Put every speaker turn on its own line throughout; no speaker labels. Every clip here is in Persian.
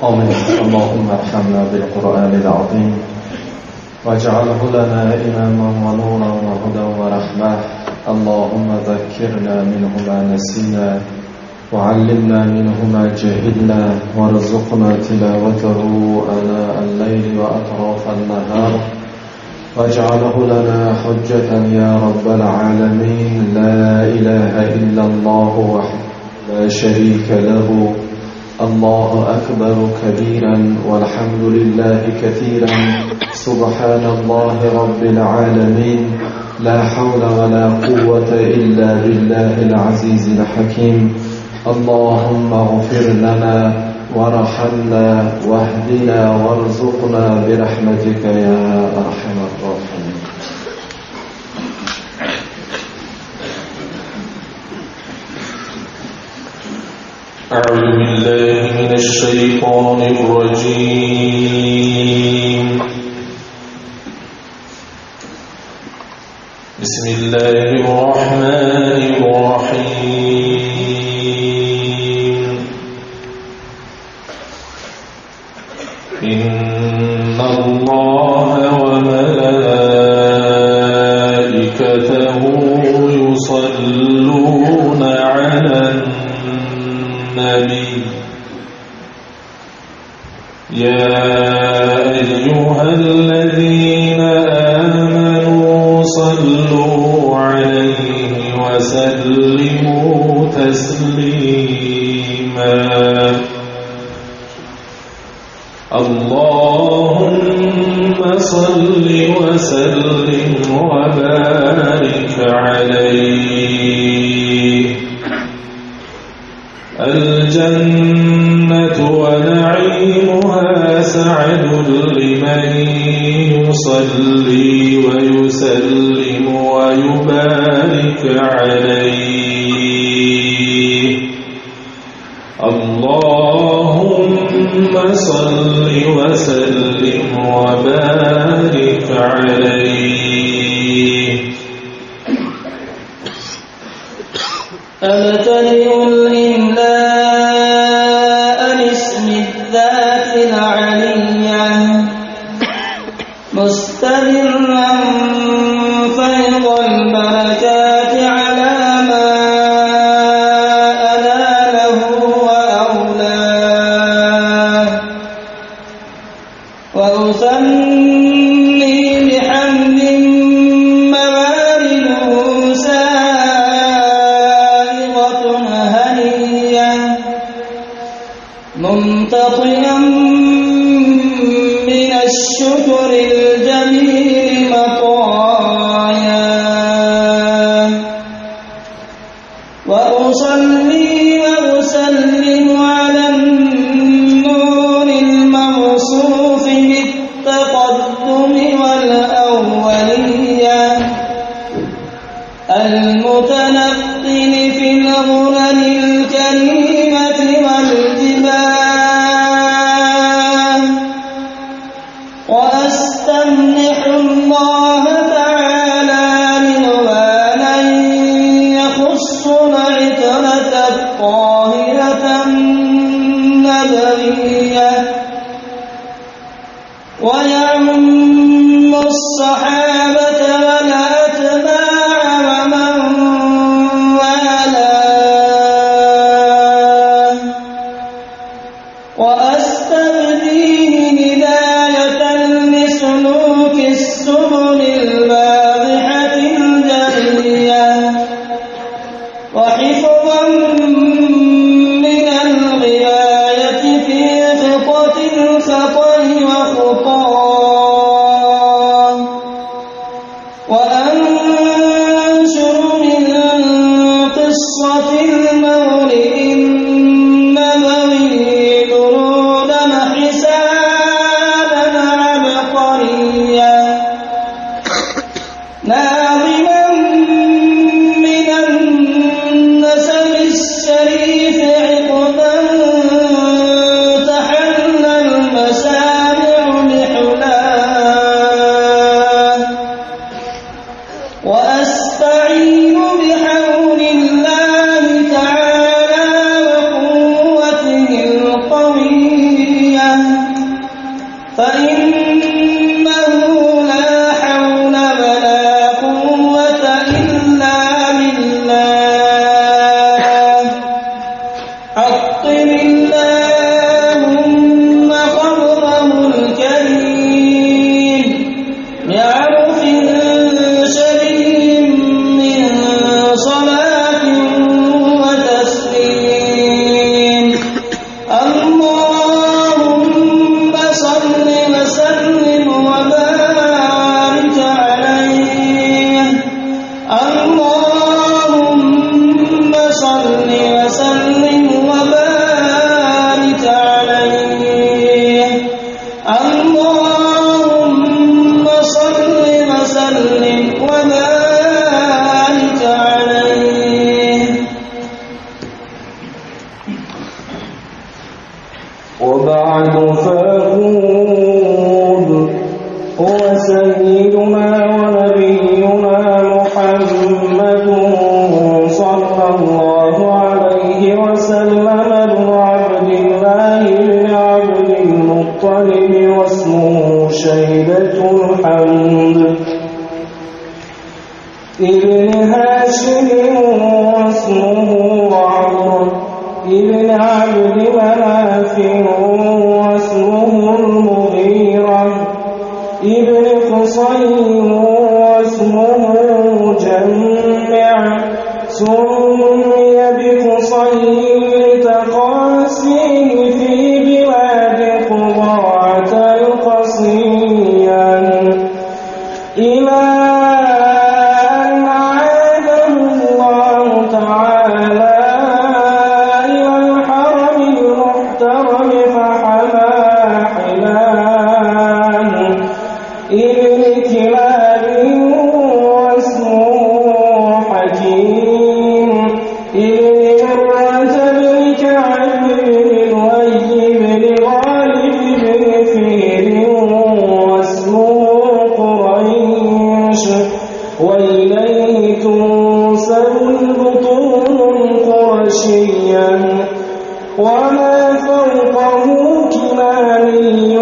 آمين. اللهم ارحمنا بالقرآن العظيم واجعله لنا إماما ونورا وهدى ورحمة. اللهم ذكرنا منه ما نسينا وعلمنا منه ما جهلنا وارزقنا تلاوته آناء الليل وأطراف النهار واجعله لنا حجة يا رب العالمين. لا إله إلا الله وحده لا شريك له. الله أكبر كبيرا والحمد لله كثيرا. سبحان الله رب العالمين. لا حول ولا قوة إلا بالله العزيز الحكيم. اللهم اغفر لنا وارحمنا واهدنا وارزقنا برحمتك يا أرحم الراحمين.
أعوذ بالله من الشيطان الرجيم. بسم الله الرحمن الرحيم. إن الله وملائكته يصلون على النبي يا أيها الذين آمنوا صلوا عليه وسلموا تسليما. اللهم صل وسلم وبارك عليه. الجنة ونعيمها سعد لمن يصلي ويسلم ويبارك عليه. اللهم صل وسلم وبارك عليه.
أبتدئ الإملاء باسم الذات العلية مستمرا فيض البركات على ما أناله وأولاه. وأثني بحمد موارده سائغة هنية ممتطئا من الشكر الجميل مطايا. وأصلي وأسلم على النور الموصوف بالتقدم والأولية المتنقل في الغنن الكريمة والجبال. وأستمنح الله تعالى رضوانا يخص العترة الطاهرة النبوية ويعم الصحابة والأتباع ومن والاه. وأستبديه هداية لسلوك السبل الواضحة الجلية وحفظا من الغواية في خطة الخطأ وخطاه. فإنه لا حول ولا قوة إلا بالله. عطر اللهم خبره الكريم بعرف شديد من صلاة وتسليم. اللهم صل وسلم وبارك عليه. اللهم صل وسلم وبارك عليه. اللهم صل وسلم وبارك عليه.
وبعد فأقول هو سيدنا ونبينا محمد صلى الله عليه وسلم بن عبد الله بن عبد المطلب واسمه شيبة الحمد ابن هاشم واسمه عمرو ابن عبد مناف واسمه المغيرة ابن قصي واسمه مجمع سمي بقصي لتقاسيه في بلاد قضاعة القصية إلى أن عاده الله تعالى إلى الحرم المحترم فحمى حلاه ابن كلاب واسمه حكيم ابن مرة بن كعب بن لؤي بن غالب بن فيل واسمه قريش وإليه تنسب البطون القرشية وما فوقه كناني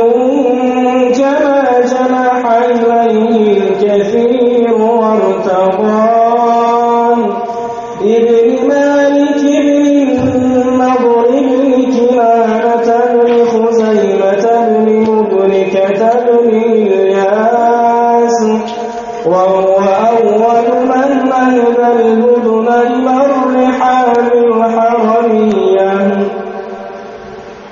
كما جنح إليه الكثير وارتضاه ابن مالك بن النضر بن كنانة بن خزيمة بن مدركة بن إلياس وهو أول من نهب البدن إلى الرحال الحرمية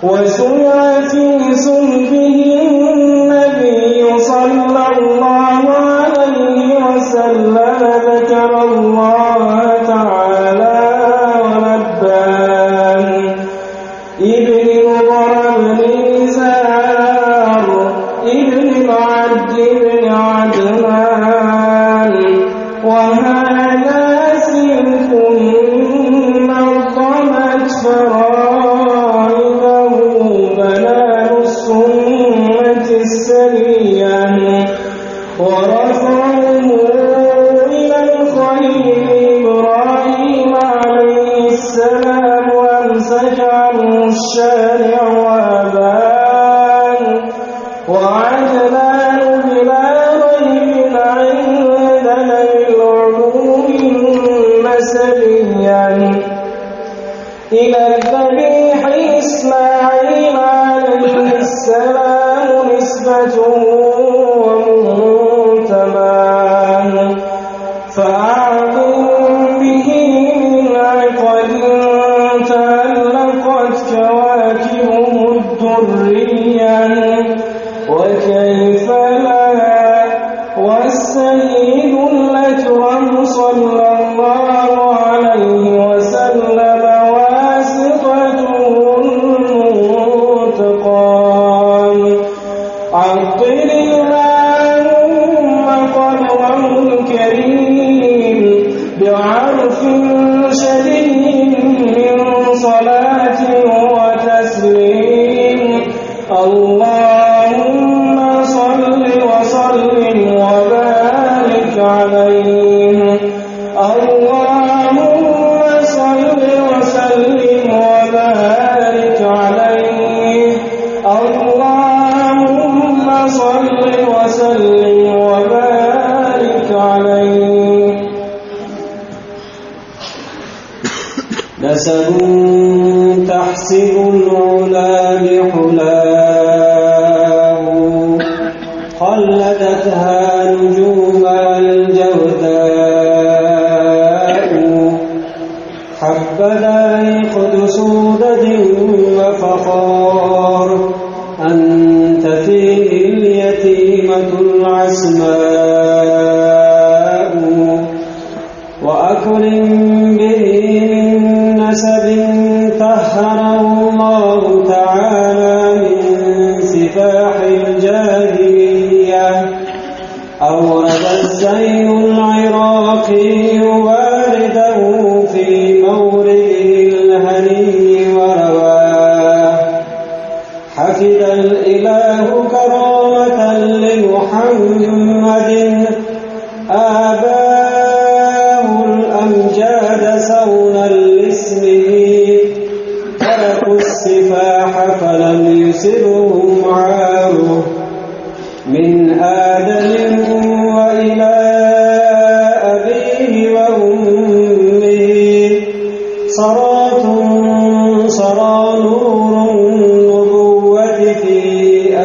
وسمع في صلبه النبي صلى الله عليه وسلم ذكر الله تعالى ونباه ابن نضر بن نزار ابن معد بن عدنان وهذا سلك نظمت فرائضه بنان السنة السرية ورفعه إلى الخليل إبراهيم عليه السلام وامسك عنه الشارع وأبان وعدنان بلا ريب عندنا بالعلوم النسبية إلى الذبيح إسماعيل عليه السلام نسبته ومنتماه فأعظم به من عقد تعلقت كواكبه الدرية وكيف لا والسيد الأكرم صلى الله عليه وسلم واسطته المنتقام عطر اللهم قدره الكريم بعرف شديد من صلاة وتسليم. اللهم صل وسلم وبارك عليه. اللهم صل وسلم وبارك عليه. اللهم قلدتها نجومها الجوداء حبذا قدس سودة وفخار أنت فيه اليتيمة العسماء وأكرم به من نسب طهره الله تعالى من سفاح الجاهلية أورد الزين العراقي وارده في مورده الهني ورواه حفظ الإله كرامة لمحمد آباه الأمجاد سونا لاسمه تركوا السفاح فلم يسرهم عاره من آدم وإلى أبيه وأمه صرى نور النبوة في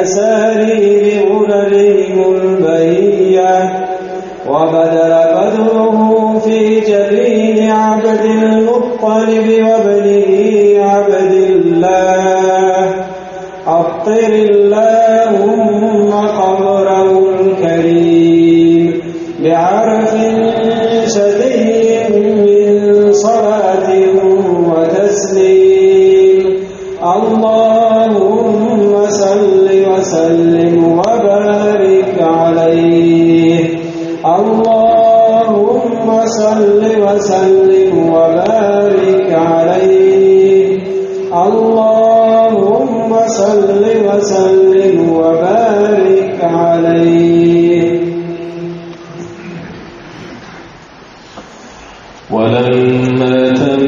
أسارير غررهم البهية وبدر بدره في جبين عبد المطلب وابنه عبد الله أبطر اللهم قبره الكريم بعرف شديد من صلاة وتسليم اللهم صل وسلم وبارك عليه اللهم صل وسلم وبارك عليه اللهم صل وسلم وبارك عليه.
ولما تم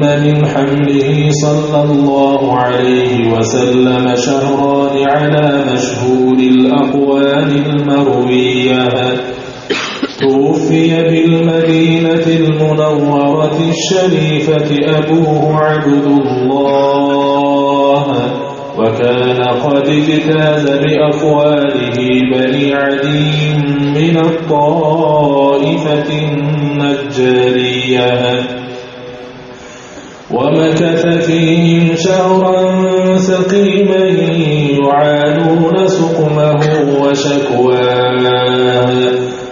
من حمله صلى الله عليه وسلم شهران على مشهور الأقوال المروية توفي بالمدينة المنورة الشريفة أبوه عبد الله وكان قد اجتاز بأقواله بني عدي من الطائفة النجارية ومكث فيهم شهرا سقيما يعانون سقمه وشكواه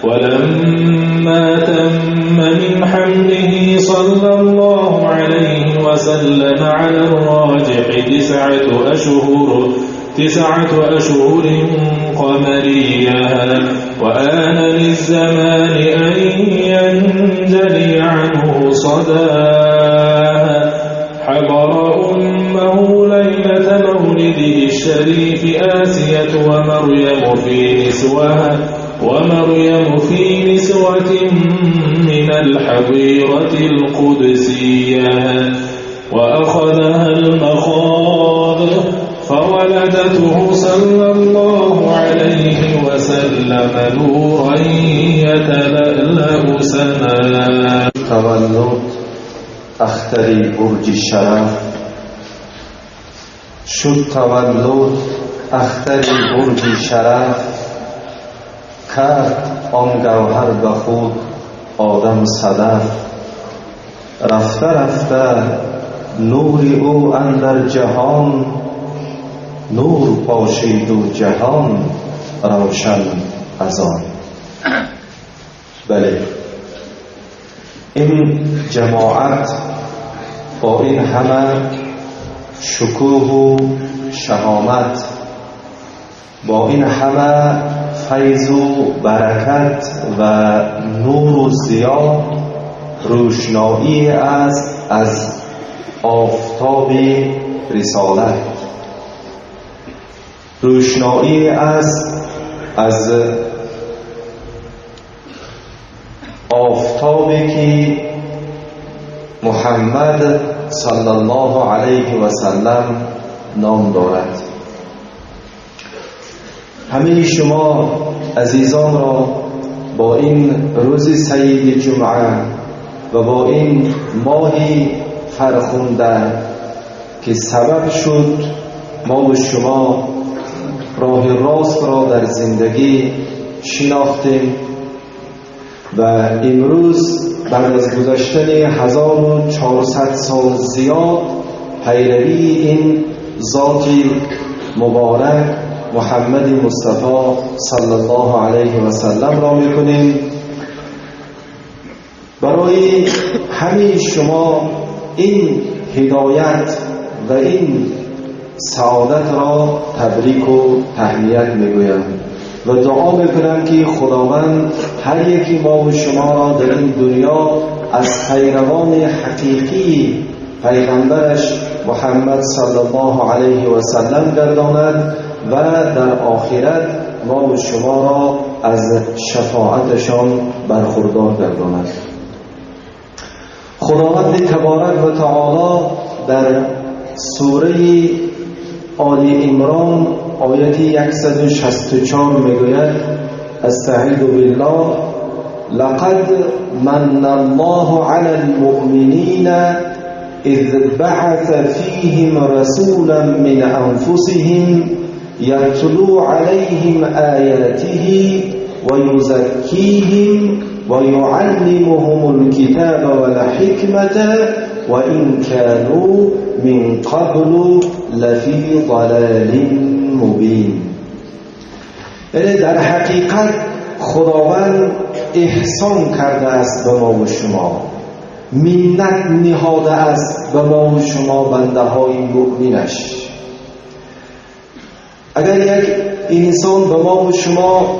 ولما تم من حمله صلى الله عليه وسلم على الراجح 9 أشهر قمرية وآن للزمان أن ينجلي عنه صداه حضر أمه ليلة مولده الشريف آسية ومريم في نسوة من الحظيرة القدسية وأخذها المخاض فولدته صلى الله عليه وسلم نورا يتلألأ سنا.
تولد اختری برج شرف شد تولد اختری برج شرف کرد آن گوهر به خود آدم صدف رفته رفته نور او اندر جهان نور پاشید و جهان روشن از آن. بله این جماعت با این همه شکوه و شهامت با این همه فیض و برکت و نور و ضیا روشنایی است از آفتاب رسالت روشنایی است از آفتابی که محمد صلی الله علیه و سلم نام دارد. همه شما عزیزان را با این روز سید جمعه و با این ماهی فرخنده که سبب شد ما و شما راه راست را در زندگی شناختیم و امروز بعد از گذشتن 1400 سال زیاد پیروی این ذات مبارک محمد مصطفی صلی الله علیه و سلم را میکنیم. برای همه شما این هدایت و این سعادت را تبریک و تهنیت میگویم و دعا میکنم که خداوند هر یکی ما و شما را در این دنیا از پیروان حقیقی پیغمبرش محمد صلی الله علیه و سلم گرداند و در آخرت ما و شما را از شفاعتشان برخوردار گرداند. خداوند تبارک و تعالی در سوره آل عمران آیه 164 میگوید: استعیذ بالله لقد من الله علی المؤمنین اذ بعث فیهم رسولا من انفسهم یتلو علیهم آیاته و یزکیهم و یعلمهم الکتاب والحکمة و این كانوا من قبل لفی ضلال مبین. یعنی در حقیقت خداوند احسان کرده است به ما و شما، منت نهاده است به ما و شما بنده های مؤمنش. اگر یک انسان به ما و شما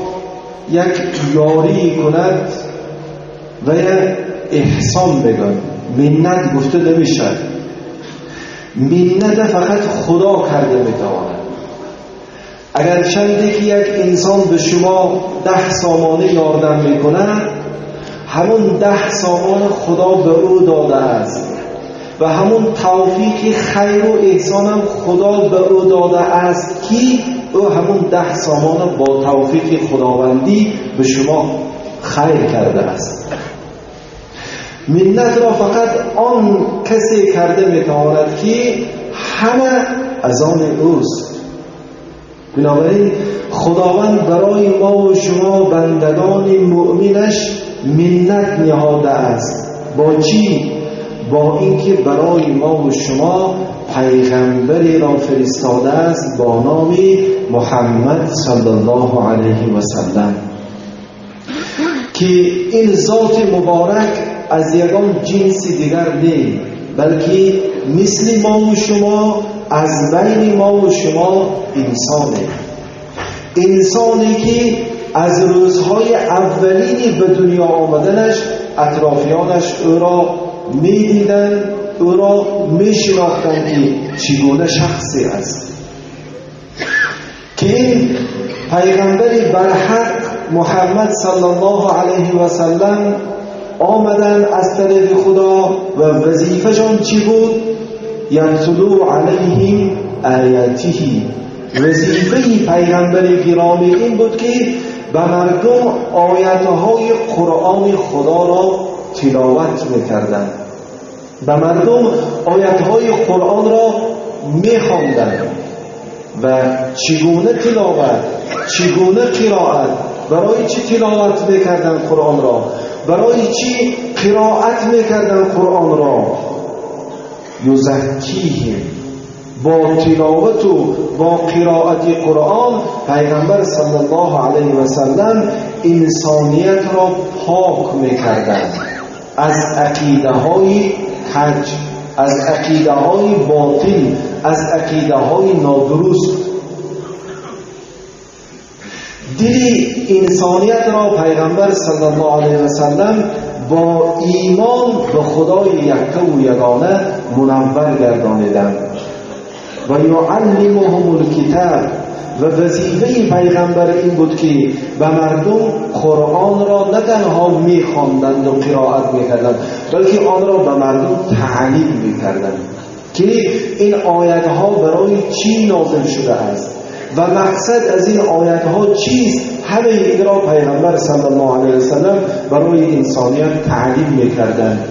یک یاری کند و یک احسان بگن، منت گفته نمیشه. منت فقط خدا کرده میتواند. اگر چندی که یک انسان به شما 10 سامانه یاردن میکنه، همون 10 سامان خدا به او داده است و همون توفیق خیر و احسان هم خدا به او داده است که او همون 10 سامان با توفیق خداوندی به شما خیر کرده است. منت را فقط آن کسی کرده میتواند که همه از آن اوست. بنابراین خداوند برای ما و شما بندگان مؤمنش منت نهاده است. با چی؟ با اینکه برای ما و شما پیغمبری را فرستاده است با نام محمد صلی الله علیه و سلم که این ذات مبارک از یگان جنس دیگر نه، بلکه مثل ما و شما از بین ما و شما انسانی که از روزهای اولینی به دنیا آمدنش اطرافیانش او را میدیدن، او را میشناختن که چگونه شخصی است. که این پیغمبری برحق محمد صلی الله علیه و سلم آمدن از طریق خدا و وظیفه‌شان چی بود؟ یتلو علیهم آیاته. وظیفه پیغمبر گرامی این بود که به مردم آیاتهای قرآن خدا را تلاوت میکردند، به مردم آیاتهای قرآن را میخواندند و چگونه تلاوت، چگونه قرائت، برای چی تلاوت میکردن قرآن را، برای چی قرائت میکردن قرآن را؟ یزکیهم. با تلاوت و با قرائت قرآن پیغمبر صلی الله علیه و سلم انسانیت را پاک میکردند از عقیده های کج، از عقیده های باطل، از عقیده های نادرست. دل انسانیت را پیغمبر صلی الله علیه و سلم با ایمان به خدای یکتا و یگانه منور گردانیدند و یعلمهم الکتاب. و وظیفه پیغمبر این بود که به مردم قرآن را نه تنها میخواندند و قرائت میکردند، بلکه آن را به مردم تعلیم میکردند که این آیت ها برای چی نازل شده است و مقصد از این آیت ها چیست. همه این را پیغمبر صلی الله علیه وسلم برای انسانیت تعلیم میکردند.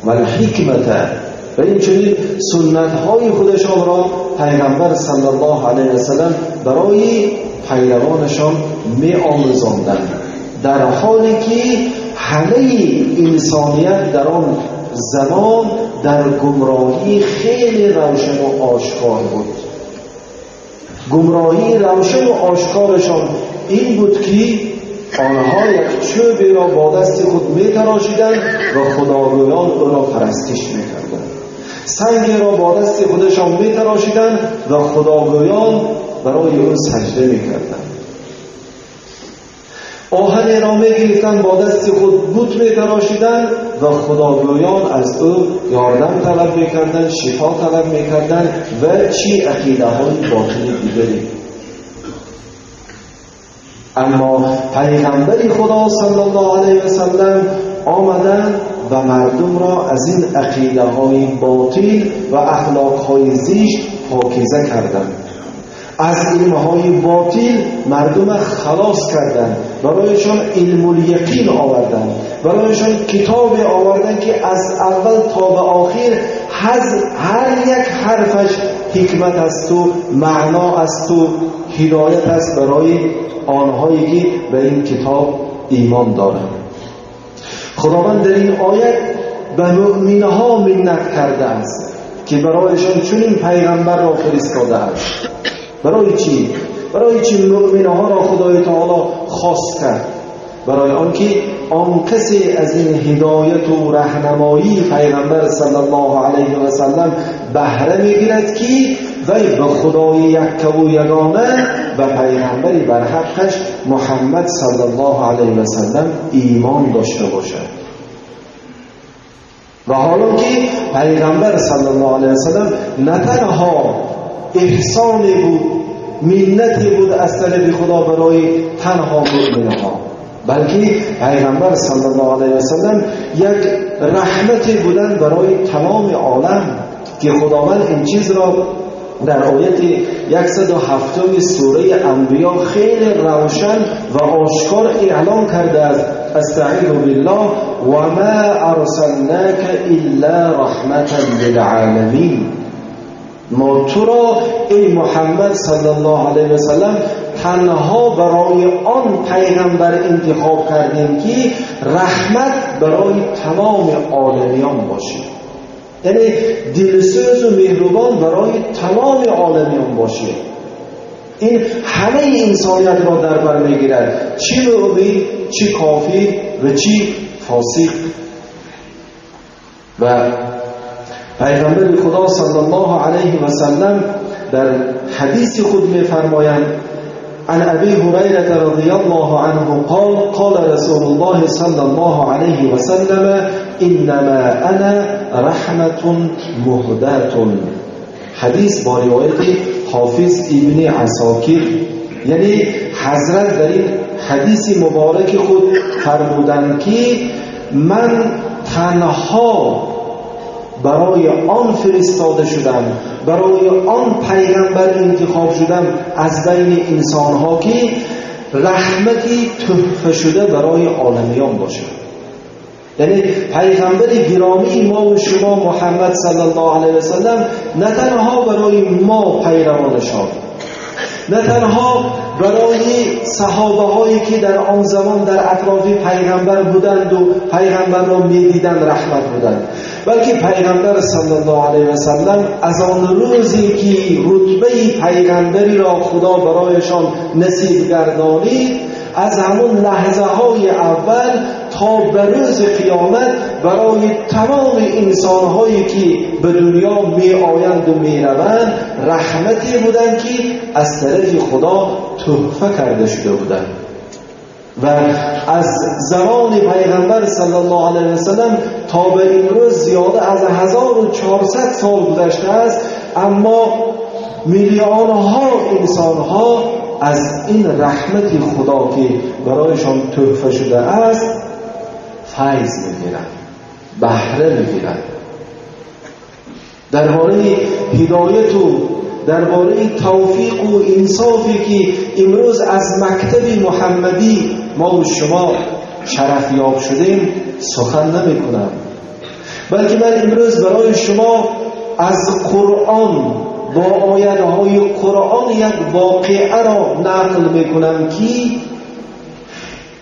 و الحکمت، و این چنین سنت های خودشان را پیغمبر صلی الله علیه وسلم برای پیروانشان می آموزاندند، در حالی که همه انسانیت در آن زمان در گمراهی خیلی روشن و آشکار بود. گمراهی روشن و آشکارشان این بود که آنها یک چوبی را با دست خود می تراشیدند و خداگویان او را پرستش می کردند. سنگی را با دست خودشان می تراشیدند و خداگویان برای او سجده می کردند. آهن را می گرفتند با دست خود بت می تراشیدند و خداگویان از او یاردن طلب می کردند، شفا طلب می کردند و چی عقیده های باطلی دیگری. اما پیغمبر خدا صلی الله علیه وسلم آمدند و مردم را از این عقیده های باطل و اخلاق های زشت پاکیزه کردند. از علم های باطل مردم خلاص کردند، برایشان علم الیقین آوردند، برایشان کتاب آوردند که از اول تا به آخر هر یک حرفش حکمت است و معنا است و هدایت است برای آنهایی که به این کتاب ایمان دارند. خداوند در این آیت به مؤمنها منت کرده است که برایشان چنین پیغمبر را فرستاده است. برای چی؟ برای چی مؤمنها را خدای تعالی خاص کرد؟ برای آنکه آن کسی از این هدایت و راهنمایی پیغمبر صلی الله علیه و سلم بهره میگیرد که وی به خدای یک و یگانه و پیغمبری بر حقش محمد صلی الله علیه و سلم ایمان داشته باشد. و حالا که پیغمبر صلی الله علیه و سلم نه تنها احسانی بود، منتی بود از طرف خدا برای تنها مؤمنها، بلکه پیغمبر صلی الله علیه و سلم یک رحمت بودند برای تمام عالم که خداوند این چیز را در آیت 107 سوره انبیا خیلی روشن و آشکار اعلام کرده است: استعیذ بالله و ما ارسلناک الا رحمتا للعالمین. ما تو را ای محمد صلی الله علیه و سلم تنها برای آن پیغمبر انتخاب کردیم که رحمت برای تمام عالمیان باشی، یعنی دلسوز و مهربان برای تمام عالمیان باشه. این همه انسانیت را در بر میگیرد، چی مؤمن، چی کافر و چی فاسق. و پیغمبر خدا صلی الله علیه و سلم در حدیث خود می‌فرمایند: عن ابی هریره رضی الله عنه قال قال رسول الله صلی الله علیه و سلم انما انا رحمت مهدات. حدیث با روایت حافظ ابن عساکر، یعنی حضرت در این حدیث مبارک خود فرمودند که من تنها برای آن فرستاده شدم، برای آن پیغمبر انتخاب شدم از بین انسانها که رحمتی تحفه شده برای عالمیان باشد. یعنی پیغمبر گرامی ما و شما محمد صلی الله علیه و سلم نه تنها برای ما پیروانشان، نه تنها برای صحابه هایی که در آن زمان در اطراف پیغمبر بودند و پیغمبر را میدیدند رحمت بودند، بلکه پیغمبر صلی الله علیه و سلم از آن روزی که رتبه پیغمبری را خدا برایشان نصیب گردانید، از همون لحظه های اول تا به روز قیامت برای تمام انسان هایی که به دنیا می آیند و می روند رحمتی بودند که از طرف خدا تحفه کرده شده بودند. و از زمان پیغمبر صلی الله علیه و سلم تا به امروز زیاده از 1400 سال گذشته است، اما میلیون ها انسان ها از این رحمت خدا که برایشان تحفه شده است فیض میگیرند، بهره میگیرند. درباره هدایت و درباره توفیق و انصافی که امروز از مکتب محمدی ما و شما شرف یاب شدیم سخن نمی کنم، بلکه من امروز برای شما از قرآن با آیات‌های قرآن یک واقعه را نقل میکنم که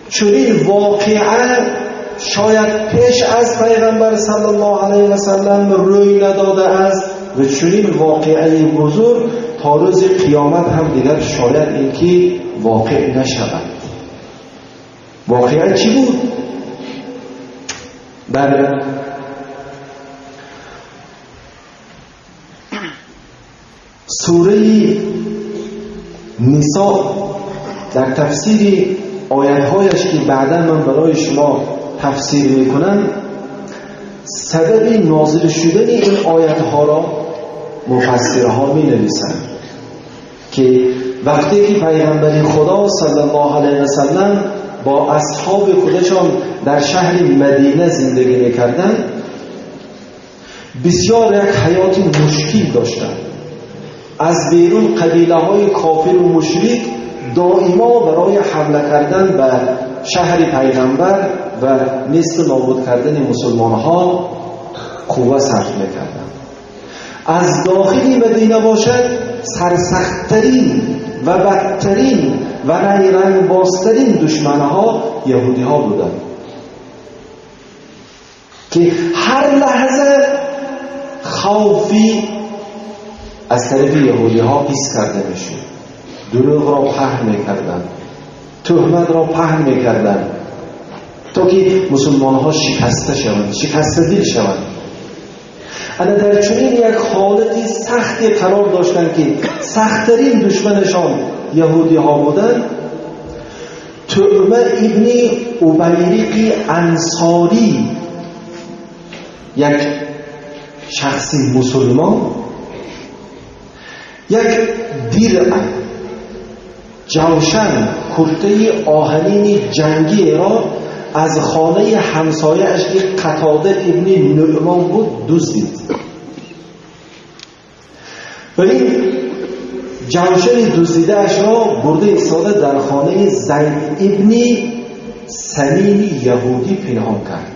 چنین واقعه شاید پیش از پیغمبر صلی الله علیه و سلم روی نداده است و چنین واقعه بزرگ تا روز قیامت هم دیگر شاید این که واقع نشود. واقعه چی بود؟ در سوره نساء در تفسیر آیات‌هایش که بعدا من برای شما تفسیر میکنم، سبب نازل شدن این آیات‌ها را مفسرها می‌نویسند که وقتی که پیغمبر خدا صلی الله علیه و سلم با اصحاب خودشان در شهر مدینه زندگی می‌کردند، بسیار یک حیات مشکل داشتند. از بیرون قبیله‌های کافر و مشرک دائما برای حمله کردن به شهر پیغمبر و نیست و نابود کردن مسلمان‌ها قوه صرف می‌کردند. از داخل مدینه باشد سرسخت‌ترین و بدترین و نیرنگبازترین دشمن‌ها یهودی‌ها بودند که هر لحظه خوفی از طرف یهودی‌ها حس کرده می‌شد. دروغ را پهن می‌کردند، تهمت را پهن می‌کردند تا که مسلمان‌ها شکسته شوند، شکسته دل شوند. انا در چنین یک حالتی سختی قرار داشتند که سخت‌ترین دشمنشان یهودی‌ها بودند. طعمه ابن عبیرق انصاری، یک شخص مسلمان، یک درع جوشن کرته آهنین جنگی را از خانه همسایه‌اش که قتاده ابن نعمان بود دزدید و این جوشن دزدیده اش را برده ایستاده در خانه زید ابن سمین یهودی پنهان کرد.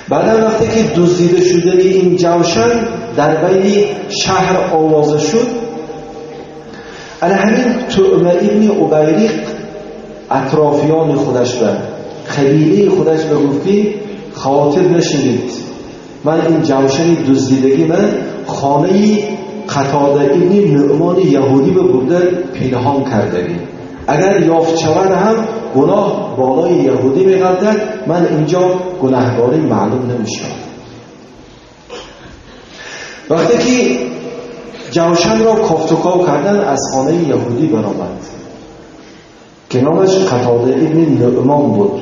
بعد وقتی که دزدیده شده این جوشن در بین شهر آوازه شد، همین طعمه ابن عبیرق اطرافیان خودش به قبیله خودش به گفتی خاطر نشینید، من این جوشن دزدیدگی من خانه قتاده ابن نعمان یهودی به برده پنهان کردگی، اگر یافت شود هم گناه بالای یهودی می‌گردد، من اینجا گناهکاری معلوم نمیشم. وقتی که جوشن را کافتوکاو کردن از خانه یهودی برآمد که نامش قتاده ابن نعمان بود.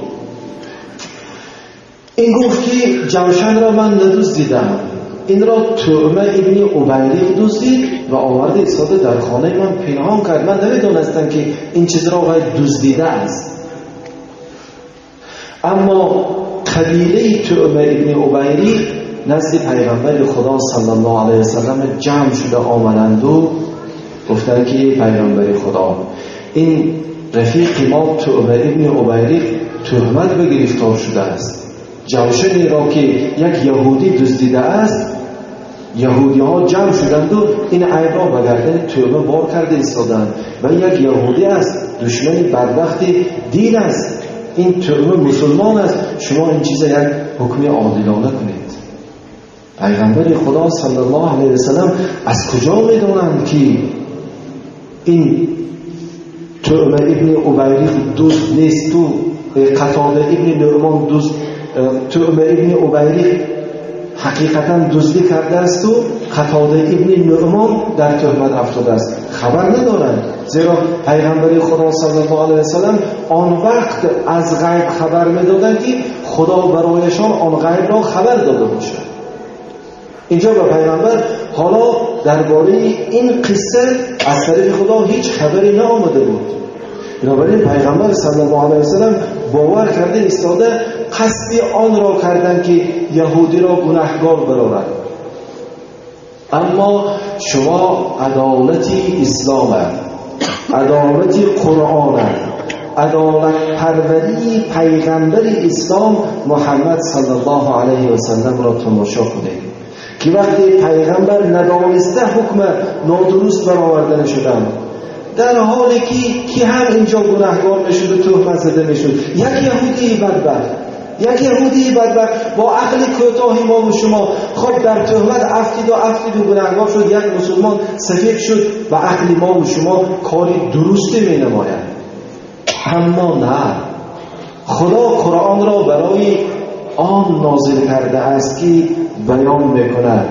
این گفت که جوشن را من ندزدیدم، این را طعمه ابن عبیرق دزدید و آورده ایستاده در خانه من پنهان کرد، من نمیدانستم که این چیز را باید دزدیده است. اما قبیله طعمه ابن عبیرق نزد پیغمبر خدا صلی الله علیه وسلم جمع شده آمدند و گفتند که پیغمبر خدا، این رفیق ما طعمه ابن عبیرق تهمت به گرفتار شده است، جوشنی را که یک یهودی دزدیده است، یهودی ها جمع شدند و این عیب را به گردن طعمه بار کرده ایستادند و یک یهودی است، دشمن بدبخت دین است، این طعمه مسلمان است، شما این چیز یک حکم عادلانه کنید. پیغمبر خدا صلی الله علیه وسلم از کجا میدونند که این طعمه ابن عبیرق دزد نیست و قتاده ابن نعمان دزد، طعمه ابن عبیرق حقیقتا دزدی کرده است و قتاده ابن نعمان در تهمت افتاده است؟ خبر ندارند، زیرا پیغمبر خدا صلی الله علیه وسلم آن وقت از غیب خبر میدادند که خدا برایشان آن غیب را خبر داده باشد. اینجا به پیغمبر حالا درباره این قصه از طرف خدا هیچ خبری نآمده بود، بنابراین پیغمبر صلی الله علیه وسلم باور کرده ایستاده، قصد آن را کردند که یهودی را گناهکار برآورد. اما شما عدالت اسلام، عدالت قرآن، عدالت پروری پیغمبر اسلام محمد صلی الله علیه و سلم را تماشا کنید که وقتی پیغمبر ندانسته حکم نادرست برآورده شدن، در حالی که هم اینجا گناهکار میشد و تهمت زده میشد. یک یهودی بدبخت با عقل کوتاهی ما و شما خب در تهمت افتید و گناهکار شد، یک مسلمان سفید شد و عقل ما و شما کاری درستی می نماید. اما نه، خدا قرآن را برای آن نازل کرده است که بیان میکند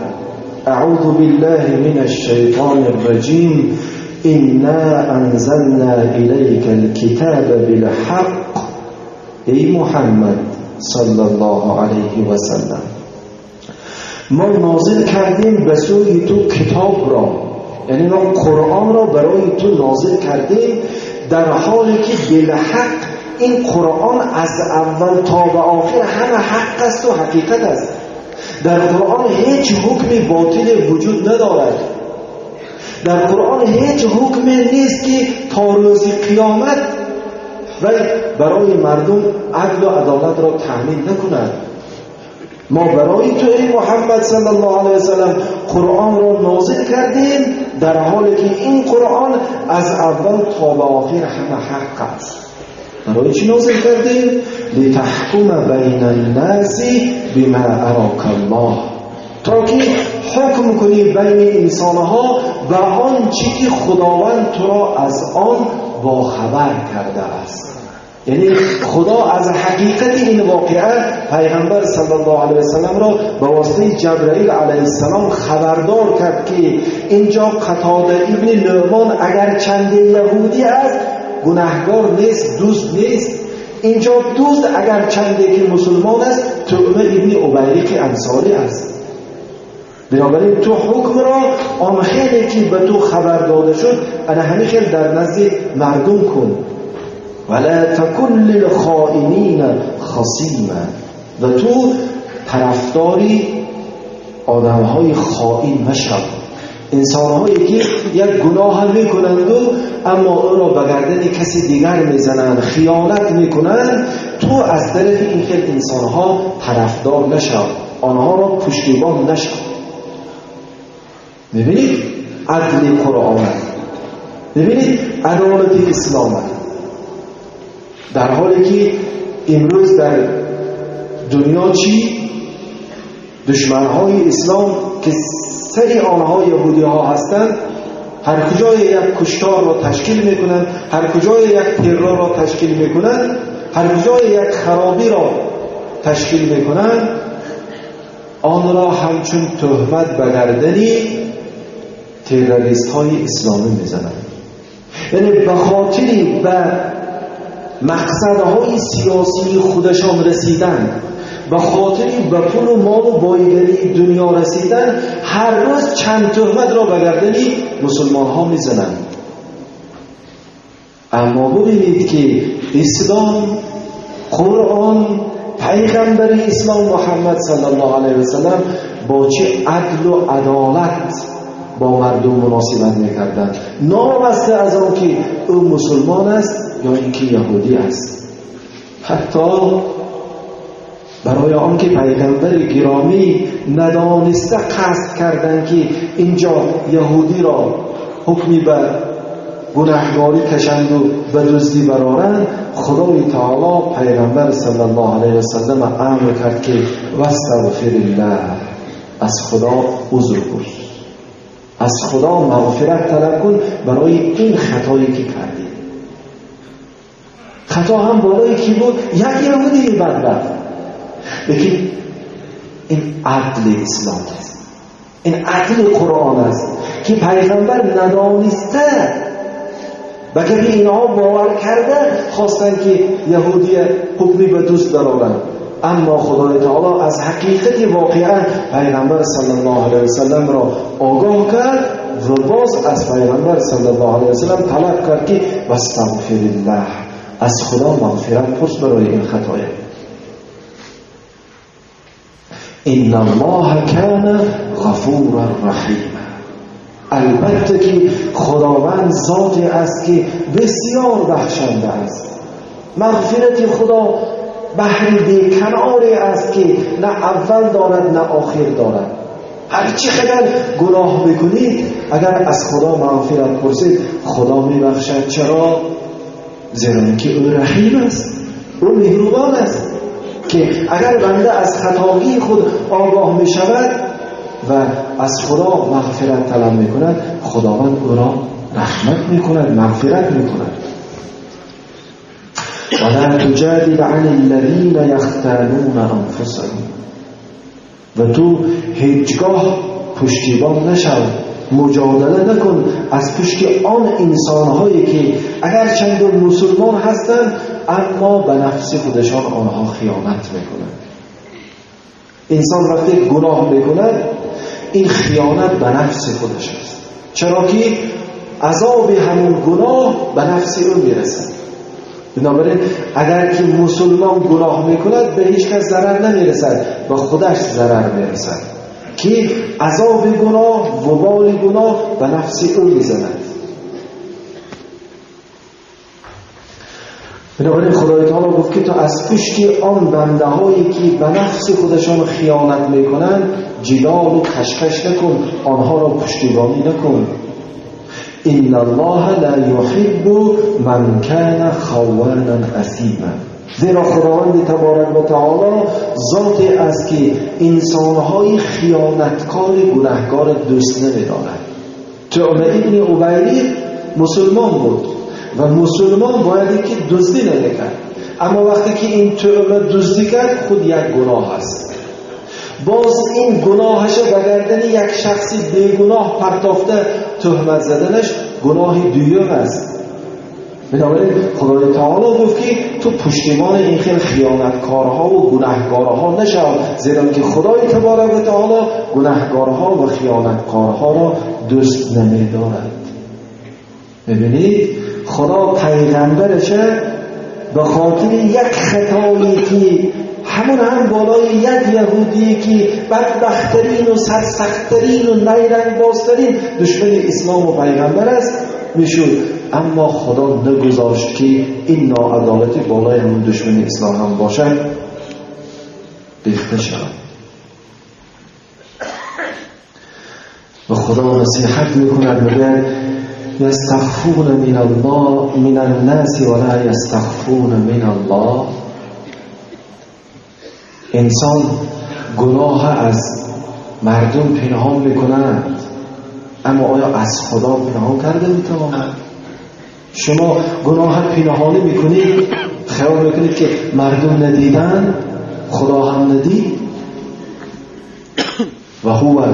اعوذ بالله من الشیطان الرجیم انا انزلنا الیک الکتاب بالحق. ای محمد صلی الله علیه و سلم، ما نازل کردیم به سوی تو کتاب را، یعنی ما قرآن را برای تو نازل کردیم در حالی که بالحق این قرآن از اول تا به آخر همه حق است و حقیقت است. در قرآن هیچ حکم باطل وجود ندارد. در قرآن هیچ حکم نیست که تا روز قیامت برای مردم عدل و عدالت را تأمین نکند. ما برای تو ای محمد صلی الله علیه وسلم قرآن را نازل کردیم در حالی که این قرآن از اول تا به آخر همه حق است. برای چی نازل کردیم؟ لتحکم بین الناس بما اراک الله، تا که حکم کنی بین انسانها به آن چی که خداوند تو را از آن باخبر کرده است. یعنی خدا از حقیقت این واقعه پیغمبر صلی الله علیه وسلم را به واسطه جبرائیل علیه السلام خبردار کرد که اینجا قتاده ابن نعمان اگر چند یهودی است گناهکار نیست، دوست نیست. اینجا دوست اگر چنده که مسلمان است طعمه ابن عبیرق انصاری است. بنابراین تو حکم را آن خیلی که به تو خبر داده شد انا همیشه در نزد مردم کن. ولا تکن للخائنین خصیما، و تو طرفداری آدمهای خائن مشو، انسانهایی که یک گناه میکنند اما او را به گردن کسی دیگر میزنند، خیانت میکنند، تو از طرف این خیل انسانها طرفدار نشو، آنها را پشتیبان نشو. ببینید عدل قرآن، ببینید عدالت اسلام، در حالی که امروز در دنیا چی؟ دشمنهای اسلام که سری آنها یهودی ها هستند، هر کجای یک کشتار را تشکیل میکنند، هر کجای یک ترور را تشکیل میکنند، هر کجای یک خرابی را تشکیل میکنند، آن را همچون تهمت به گردنی تروریست های اسلامی میزنند. یعنی به خاطری به مقصدهای سیاسی خودشان رسیدن، به خاطری به پول و مال و بایگری دنیا رسیدن، هر روز چند تهمت را به گردن مسلمان ها میزنند. اما ببینید که اسلام، قرآن، پیغمبر اسلام محمد صلی الله علیه وسلم با چه عدل و عدالت با مردم مناسبت میکردند، نابسته از آن که او مسلمان است یا اینکه یهودی است. حتی برای آن که پیغمبر گرامی ندانسته قصد کردند که اینجا یهودی را حکمی به گناهکاری کشند و به دزدی برارند، خدای تعالی پیغمبر صلی الله علیه وسلم امر کرد که واستغفر الله، از خدا عذر پرس، از خدا مغفرت طلب کن برای این خطایی که کردی. خطا هم بالای کی بود؟ یک یهودی بدبخت. لیکن این عدل اسلام است، این عدل قرآن است که پیغمبر ندانسته و که اینها باور کرده خواستن که یهودی حکمی به دوست درآورند. اما خدای تعالی از حقیقت واقعا پیغمبر صلی الله علیه وسلم را آگاه کرد و باز از پیغمبر صلی الله علیه وسلم طلب کرد که واستغفر الله، از خدا مغفرت پرس برای این خطای. ان الله کان غفورا رحیما، البته که خداوند ذاتی است که بسیار بخشنده است، مغفرت خدا بحری بیکناری است که نه اول دارد نه آخر دارد. هر چی قدر گناه بکنید اگر از خدا مغفرت پرسید خدا میبخشد. چرا؟ زیرا اینکه او رحیم است، او مهربان است که اگر بنده از خطایی خود آگاه می شود و از خدا مغفرت طلب می کند، خداوند او را رحمت می کند، مغفرت می کند. ولا تجادل عن الذين يختانون انفسهم، و تو هیچگاه پشتیبان نشو، مجادله نکن از پشت آن انسانهایی که اگر چند مسلمان هستند اما به نفس خودشان آنها خیانت میکنند. انسان وقتی گناه میکند این خیانت به نفس خودش است، چرا که عذاب همون گناه به نفس او میرسد. بنابراین اگر که مسلمان گناه میکند به هیچ کس ضرر نمیرسد، به خودش ضرر میرسد که عذاب گناه و وبال گناه به نفس او میزند. بنابراین خدای تعالی گفت که تو از پشت آن بنده هایی که به نفس خودشان خیانت میکنند جدال و کشکش نکن، آنها را پشتیبانی نکن. ان الله لا يحب من كان خوانا اثیما، زیرا خداوند تبارک و تعالی ذاتی است که انسانهای خیانتکار گناهکار دوست نمی‌دارد. طعمه ابن عبیدی مسلمان بود و مسلمان باید که دزدی نمی‌کرد، اما وقتی که این طعمه دزدی کرد خود یک گناه است. باز این گناهش به گردن یک شخصی بیگناه پرتافته تهمت زدنش گناه دوم است. بنابراین خدای تعالی گفت که تو پشتیبان این خیل خیانتکارها و گناهکارها نشو، زیرا که خدای تبارک و تعالی گناهکارها و خیانتکارها را دوست نمی‌دارد. ببینید خدا پیغمبرش به خاطر یک خطایی که همون هم بالای یک یهودی که بدبخترین و سرسخترین و نیرنگ بازترین دشمن اسلام و پیغمبر است میشد، اما خدا نگذاشت که این ناعدالتی بالای همون دشمن اسلام هم باشد ریخته شود. و خدا نصیحت میکند میگه یستخفون من الله من الناس ولا یستخفون من الله. انسان گناه از مردم پنهان میکنند، اما آیا از خدا پنهان کرده میتواند؟ شما گناه پنهانی میکنید، خیال میکنید که مردم ندیدن، خدا هم ندید. و هو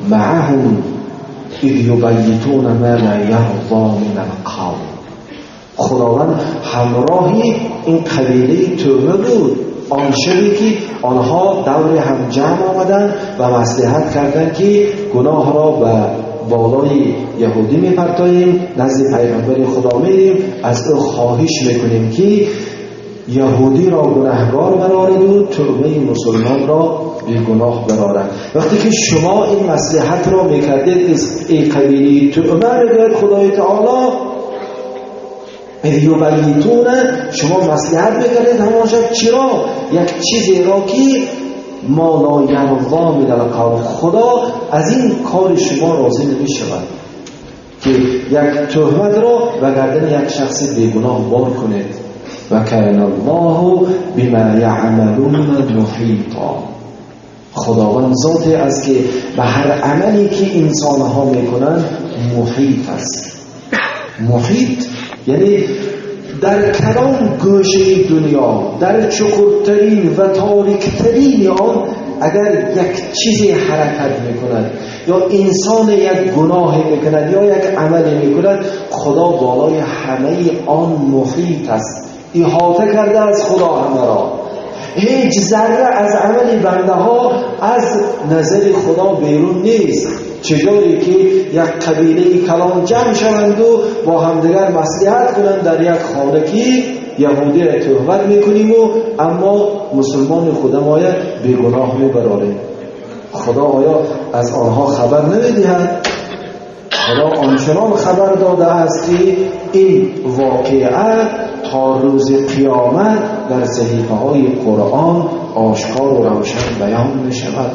معهم اذ یبیتون ما لا یرضی من القول. خداوند همراهی این قبیله توبه بود آن شبی که آنها دور هم جمع آمدن و مصلحت کردن که گناه را به بالای یهودی میپرتاییم، نزد پیغمبر خدا میریم، از او خواهش میکنیم که یهودی را گناهگار برارد و توبه مسلمان را بیگناه برارد. وقتی که شما این مصلحت را میکردید ای قبیله توبه رو خدای تعالی یبیتون، شما مصلحت بگردید همانشب چرا؟ یک چیزی را که ما لا یرضی من القول، خدا از این کار شما راضی نمی شود که یک تهمت را به گردن یک شخص بیگناه بار کنید. و کان الله بما یعملون محیطا. خداوند ذاتی است که به هر عملی که انسان ها میکنند محیط است. محیط یعنی در کلام گوشه دنیا، در چخورترین و تاریکترین آن اگر یک چیزی حرکت میکند یا انسان یک گناه میکند یا یک عمل میکند، خدا بالای همه آن محیط است، احاطه کرده از خدا همه را. هیچ ذره از عمل بنده ها از نظر خدا بیرون نیست. چجوری که یک قبیله کلان جمع شوند و با همدیگر مصلحت کنند در یک خانه که یهودی را تهمت میکنیم و اما مسلمان خودمایه بیگناه میبراریم، خدا آیا از آنها خبر نمیدهد؟ خدا آنچنان خبر داده است که این واقعه تا روز قیامت در صحیفه های قرآن آشکار و روشن بیان می شود.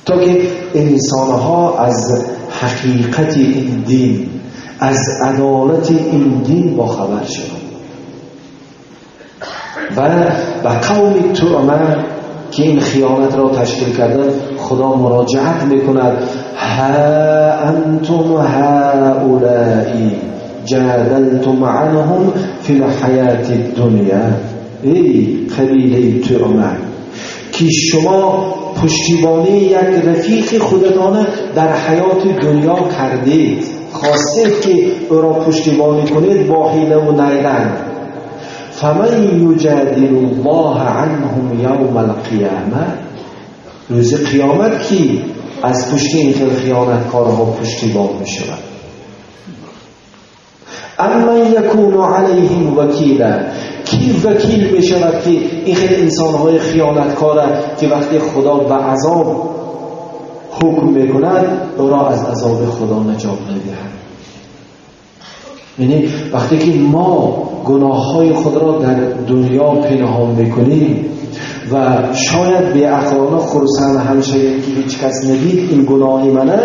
تا که انسانها از حقیقت این دین، از عدالت این دین با خبر شدند و به قوم تؤمن که این خیانت را تشکیل کردن خدا مراجعت میکند: ها انتم هؤلاء جادلتم عنهم فی الحیات الدنیا. ای قبیله تؤمن که شما پشتیبانی یک رفیق خودتان در حیات دنیا کردید، خواستید که او را پشتیبانی کنید با حیله و نیرنگ. فمن یجادل الله عنهم یوم القیامه. روز قیامت کی از پشت این خیانتکارها پشتیبان می شود؟ اما یکون علیهم وکیلا. کی وکیل می شود که این خیلی انسانهای خیانتکاره که وقتی خدا به عذاب حکم می کند او را از عذاب خدا نجات می دهد؟ یعنی وقتی که ما گناههای خود را در دنیا پنهان میکنیم و شاید به اقران خرسند همشه که هیچ کس ندید این گناهی منه،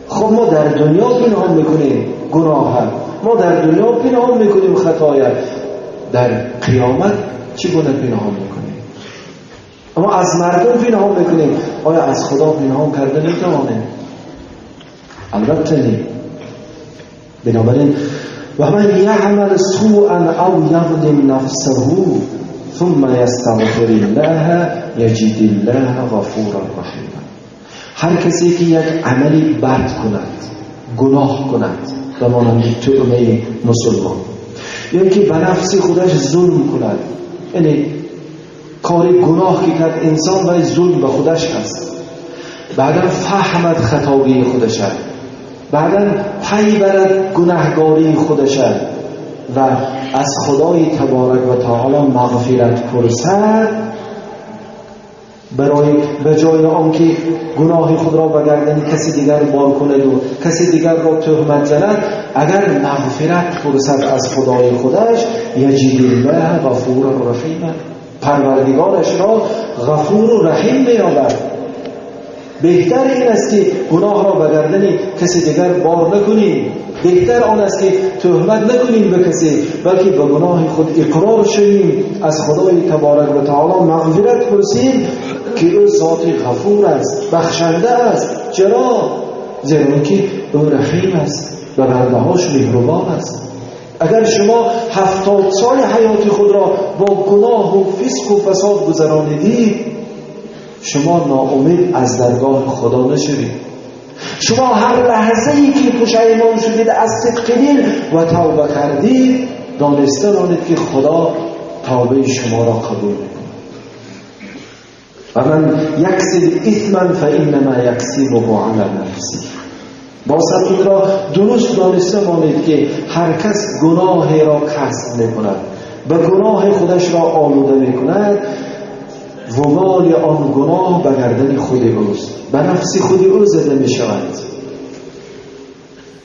خب ما در دنیا پنهان میکنیم گناه، ما در دنیا پنهان میکنیم خطایا، در قیامت چی گونه پنهان میکنیم؟ اما از مردم پنهان میکنیم، آیا از خدا پنهان کرده نمیتوانیم؟ البته نه. بنابراین و من یعمل سوءا او یظلم نفسه ثم یستغفر الله یجد الله غفورا رحیما. هر کسی که یک عملی بد کند، گناه کند، به مانند توبه مسلمان، یا که به نفس خودش ظلم کند، یعنی کار گناه که کرد انسان برای ظلم به خودش هست، بعدا فهمد خطاگی خودش، بعدا پی برد گناهگاری خودش و از خدای تبارک و تعالی مغفرت پرسد، برای به جای آنکه گناه خود را به گردن کسی دیگر بار کند و کسی دیگر را تهمت زند، اگر مغفرت پرسد از خدای خودش، یجد الله غفور و رحیم، پروردگارش را غفور و رحیم می‌یابد. بهتر این است که گناه را به گردن کسی دیگر بار نکنیم، بهتر آن است که تهمت نکنیم به کسی، بلکه به گناه خود اقرار شویم، از خدای تبارک و تعالی مغفرت پرسیم که او ذات غفور است، بخشنده است. چرا؟ زیرا که او رحیم است و بنده‌هاش مهربان است. اگر شما 70 سال حیات خود را با گناه و فسق و فساد گذرانیدید، شما ناامید از درگاه خدا نشوید. شما هر لحظه‌ای که پشیمان شدید از صدق دل و توبه کردید، دانسته دانید که خدا توبه شما را قبول می‌کند. و من یکسب اثما فانما یکسبه علی نفسه. بازم این را درست دانسته مانید که هر کس گناهی را کسب می‌کند، به گناه خودش را آلوده می‌کند، وبال آن گناه به گردن خود اوست، به نفس خود او زده می شود.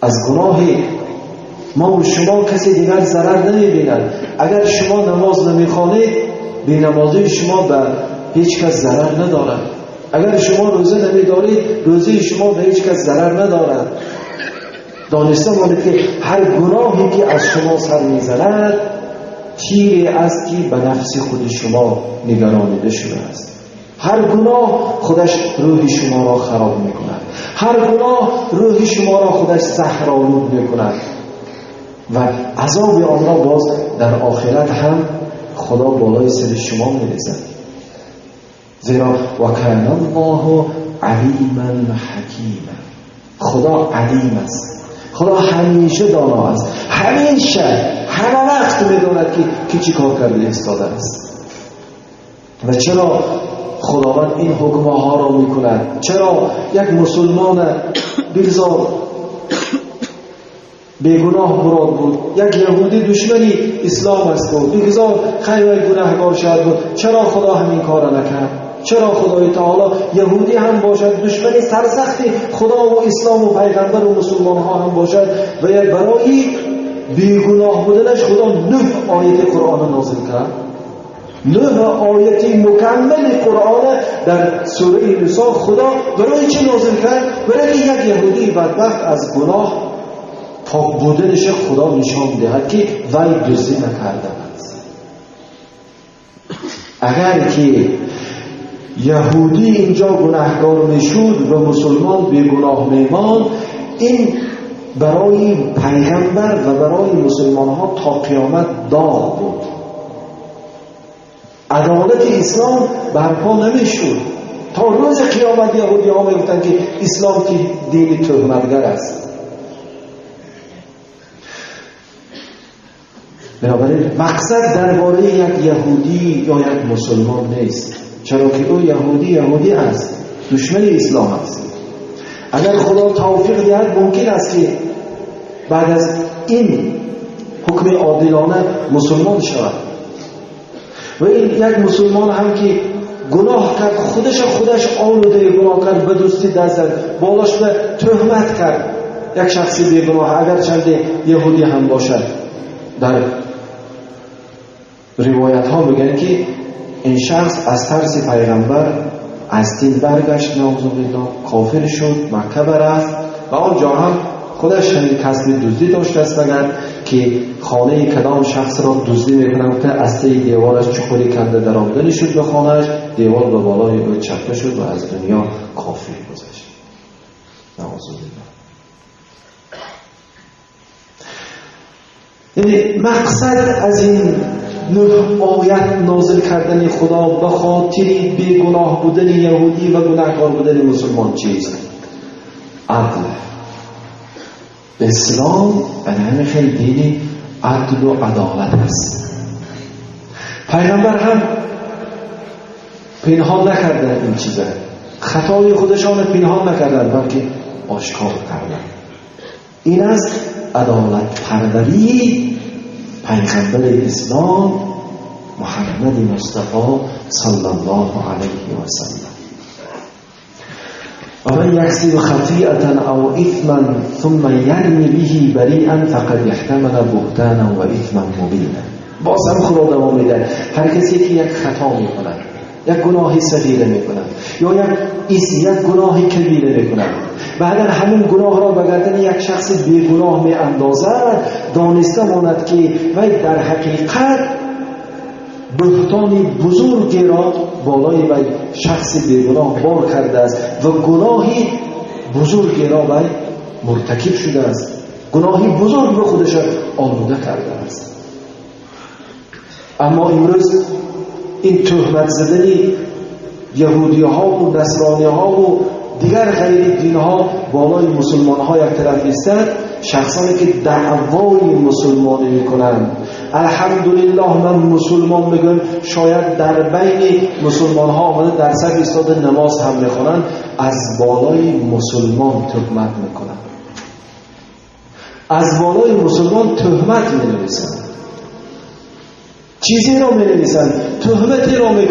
از گناه ما و شما کسی دیگر ضرر نمی بیند. اگر شما نماز نمی خوانید، بی نمازی شما به هیچ کس ضرر ندارد. اگر شما روزه نمی دارید، روزه شما به هیچ کس ضرر ندارد. دانسته مانید که هر گناهی که از شما سر می زند تیری است که به نفس خود شما نگرانیده شده است. هر گناه خودش روح شما را خراب می کند، هر گناه روح شما را خودش زهرآلود می کند و عذاب آن را باز در آخرت هم خدا بالای سر شما می ریزد. زیرا و کان الله علیما حکیما. خدا علیم است، خدا همیشه دانا است، همیشه همه وقت میداند که چی کار کرده ایستاده است. و چرا خداوند این حکمه ها را میکند؟ چرا یک مسلمان بگذار بیگناه مراد بود، یک یهودی دشمنی اسلام است بود، بگذار خیلی گناهگار شد بود، چرا خدا همین کار نکرد؟ چرا خدای تعالی یهودی هم باشد، دشمن سرسخت خدا و اسلام و پیغمبر و مسلمان ها هم باشد و برای بیگناه بودنش خدا 9 آیت قرآن نازل کرد. 9 آیت مکمل قرآن در سوره نساء خدا برای چه نازل کرد؟ برای که یک یهودی بدبخت از گناه پاک بودنش خدا نشان دهد که وی دزدی نکرده است. اگر که یهودی اینجا گناهکار میشد و مسلمان بیگناه میماند، این برای پیغمبر و برای مسلمان ها تا قیامت داغ بود. عدالت اسلام برپا نمیشد. تا روز قیامت یهودی ها میگفتند که اسلام که دین تهمتگر است. بنابراین مقصد درباره یک یهودی یا یک مسلمان نیست، چرا که او یهودی است، دشمن اسلام است. اگر خدا توفیق دهد ممکن است که بعد از این حکم عادلانه مسلمان شود و این یک مسلمان هم که گناه کرد خودش آلوده گناه کرد، به دوستی دست زد، بالاش به تهمت کرد یک شخصی بیگناه اگر چند یهودی هم باشد. در روایت ها میگن که این شخص از ترس پیغمبر از دین برگشت، نعوذالله، کافر شد، مکه برفت و آنجا هم خودش همین کسب دزدی داشت است، مگر که خانه کدام شخص را دزدی میکنند که از ته دیوارش چخوری کرده در آمدنی شد به خانهش، دیوار به بالای او چپه شد و از دنیا کافر گذشت، نعوذالله. یعنی مقصد از این 9 آیت نازل کردن خدا به خاطر بیگناه بودن یهودی و گناهکار بودن مسلمان چیست؟ عدل. اسلام به خیلی دین عدل و عدالت است. پیغمبر هم پنهان نکردن این چیزا، خطای خودشان پنهان نکردن بلکه آشکار کردن. این است عدالت پروری پیغمبر اسلام محمد مصطفی صلی الله علیه و سلم. و من یکسب خطیئة او اثما ثم یرمی به بریئا فقد احتمل بهتانا و اثما مبینا. باز هم خدا دوام میده، هر کسی که یک خطا میکنه، یک گناهی صغیره میکنه یا یک گناهی کبیره میکنه، بعد همون گناه را به گردن یک شخص بیگناه می اندازد، دانسته ماند که وی در حقیقت بهتانی بزرگی را بالای وی شخص بیگناه بار کرده است و گناهی بزرگی را وی مرتکب شده است، گناهی بزرگ به خودش آلوده کرده است. اما امروز این تهمت زدنی یهودی ها و نصرانی ها و دیگر غیر دین ها بالای مسلمان ها یک طرف ایستد، شخصانی که دعوای مسلمانی میکنند، الحمدلله من مسلمان میگن، شاید در بین مسلمان ها آمده در صف ایستاده نماز هم میخونند، از بالای مسلمان تهمت میکنند، از بالای مسلمان تهمت مینویسند، چیزی را مینویسند، تهمتی را میکنند.